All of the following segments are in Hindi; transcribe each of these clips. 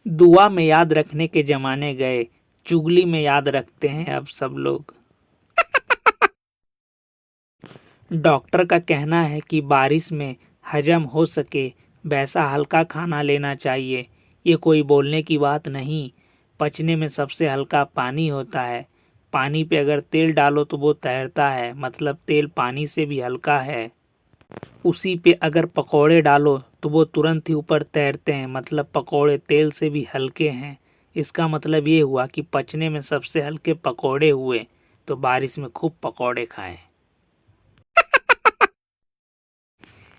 दुआ में याद रखने के जमाने गए, चुगली में याद रखते हैं अब सब लोग। डॉक्टर का कहना है कि बारिश में हजम हो सके वैसा हल्का खाना लेना चाहिए। ये कोई बोलने की बात नहीं, पचने में सबसे हल्का पानी होता है। पानी पे अगर तेल डालो तो वो तैरता है, मतलब तेल पानी से भी हल्का है। उसी पे अगर पकौड़े डालो तो वो तुरंत ही ऊपर तैरते हैं, मतलब पकौड़े तेल से भी हल्के हैं। इसका मतलब ये हुआ कि पचने में सबसे हल्के पकौड़े हुए, तो बारिश में खूब पकौड़े खाएं।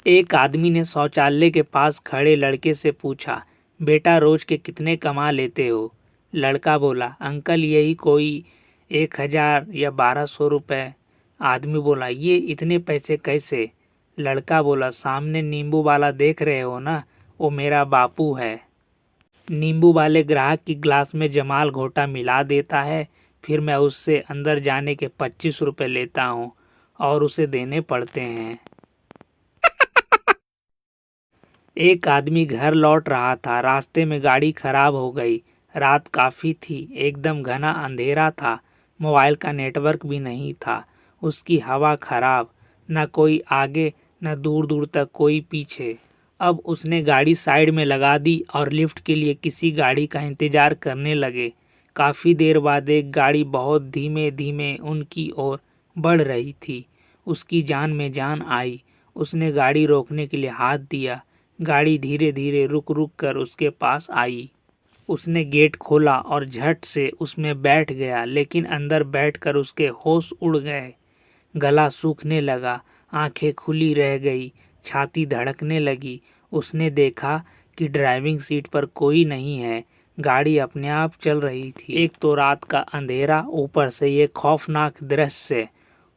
एक आदमी ने शौचालय के पास खड़े लड़के से पूछा, बेटा रोज के कितने कमा लेते हो? लड़का बोला, अंकल यही कोई 1,000 या 1,200 रुपए। आदमी बोला, ये इतने पैसे कैसे? लड़का बोला, सामने नींबू वाला देख रहे हो ना, वो मेरा बापू है। नींबू वाले ग्राहक की गिलास में जमाल घोटा मिला देता है, फिर मैं उससे अंदर जाने के 25 रुपए लेता हूँ और उसे देने पड़ते हैं। एक आदमी घर लौट रहा था, रास्ते में गाड़ी खराब हो गई। रात काफ़ी थी, एकदम घना अंधेरा था, मोबाइल का नेटवर्क भी नहीं था। उसकी हवा खराब, न कोई आगे न दूर दूर तक कोई पीछे। अब उसने गाड़ी साइड में लगा दी और लिफ्ट के लिए किसी गाड़ी का इंतज़ार करने लगे। काफ़ी देर बाद एक गाड़ी बहुत धीमे धीमे उनकी ओर बढ़ रही थी। उसकी जान में जान आई। उसने गाड़ी रोकने के लिए हाथ दिया। गाड़ी धीरे धीरे रुक रुक कर उसके पास आई। उसने गेट खोला और झट से उसमें बैठ गया, लेकिन अंदर बैठकर उसके होश उड़ गए। गला सूखने लगा, आंखें खुली रह गई, छाती धड़कने लगी। उसने देखा कि ड्राइविंग सीट पर कोई नहीं है। गाड़ी अपने आप चल रही थी। एक तो रात का अंधेरा, ऊपर से ये खौफनाक दृश्य।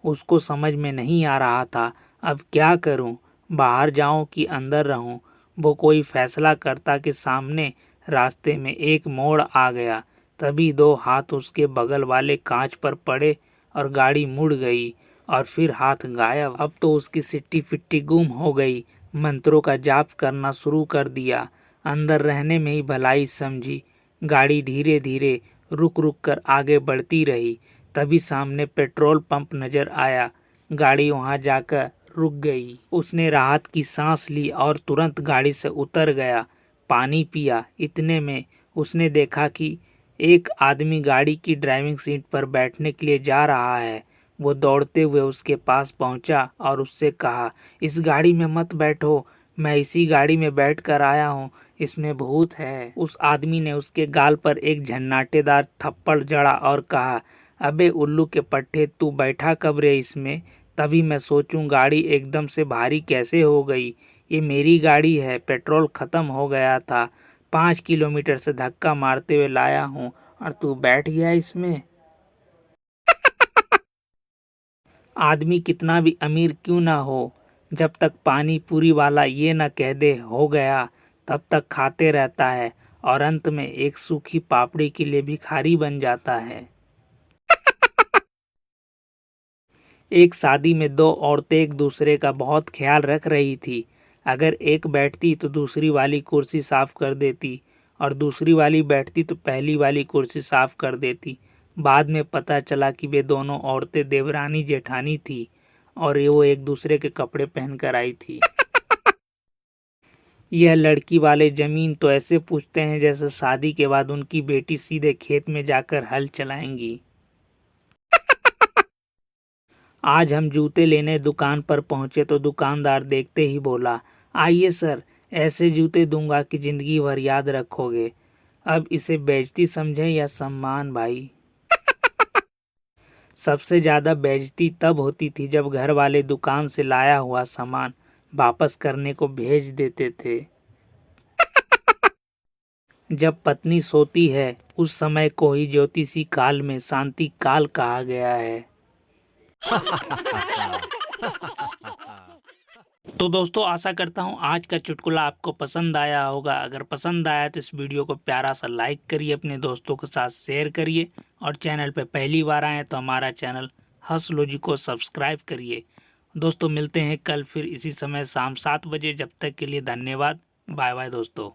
उसको समझ में नहीं आ रहा था, अब क्या करूं? बाहर जाऊं कि अंदर रहूं? वो कोई फैसला करता कि सामने रास्ते में एक मोड़ आ गया। तभी दो हाथ उसके बगल वाले कांच पर पड़े और गाड़ी मुड़ गई और फिर हाथ गायब। अब तो उसकी सिट्टी फिट्टी गुम हो गई। मंत्रों का जाप करना शुरू कर दिया। अंदर रहने में ही भलाई समझी। गाड़ी धीरे धीरे रुक रुक कर आगे बढ़ती रही। तभी सामने पेट्रोल पंप नजर आया। गाड़ी वहां जाकर रुक गई। उसने राहत की सांस ली और तुरंत गाड़ी से उतर गया। पानी पिया। इतने में उसने देखा कि एक आदमी गाड़ी की ड्राइविंग सीट पर बैठने के लिए जा रहा है। वो दौड़ते हुए उसके पास पहुंचा और उससे कहा, इस गाड़ी में मत बैठो, मैं इसी गाड़ी में बैठ कर आया हूँ, इसमें भूत है। उस आदमी ने उसके गाल पर एक झन्नाटेदार थप्पड़ जड़ा और कहा, अबे उल्लू के पट्टे, तू बैठा कब रे इसमें? तभी मैं सोचूं गाड़ी एकदम से भारी कैसे हो गई। ये मेरी गाड़ी है, पेट्रोल खत्म हो गया था, 5 किलोमीटर से धक्का मारते हुए लाया हूँ और तू बैठ गया इसमें। आदमी कितना भी अमीर क्यों ना हो, जब तक पानी पूरी वाला ये न कह दे हो गया, तब तक खाते रहता है और अंत में एक सूखी पापड़ी के लिए भिखारी बन जाता है। एक शादी में दो औरतें एक दूसरे का बहुत ख्याल रख रही थी। अगर एक बैठती तो दूसरी वाली कुर्सी साफ कर देती और दूसरी वाली बैठती तो पहली वाली कुर्सी साफ कर देती। बाद में पता चला कि वे दोनों औरतें देवरानी जेठानी थी और ये वो एक दूसरे के कपड़े पहनकर आई थी। यह लड़की वाले जमीन तो ऐसे पूछते हैं जैसे शादी के बाद उनकी बेटी सीधे खेत में जाकर हल चलाएंगी। आज हम जूते लेने दुकान पर पहुंचे तो दुकानदार देखते ही बोला, आइए सर, ऐसे जूते दूंगा कि जिंदगी भर याद रखोगे। अब इसे बेइज्जती समझें या सम्मान भाई? सबसे ज्यादा बेइज्जती तब होती थी जब घर वाले दुकान से लाया हुआ सामान वापस करने को भेज देते थे। जब पत्नी सोती है उस समय को ही ज्योतिषी काल में शांति काल कहा गया है। तो दोस्तों, आशा करता हूँ आज का चुटकुला आपको पसंद आया होगा। अगर पसंद आया तो इस वीडियो को प्यारा सा लाइक करिए, अपने दोस्तों के साथ शेयर करिए और चैनल पे पहली बार आए तो हमारा चैनल हंस लो जी को सब्सक्राइब करिए। दोस्तों, मिलते हैं कल फिर इसी समय शाम 7 बजे। जब तक के लिए धन्यवाद। बाय बाय दोस्तों।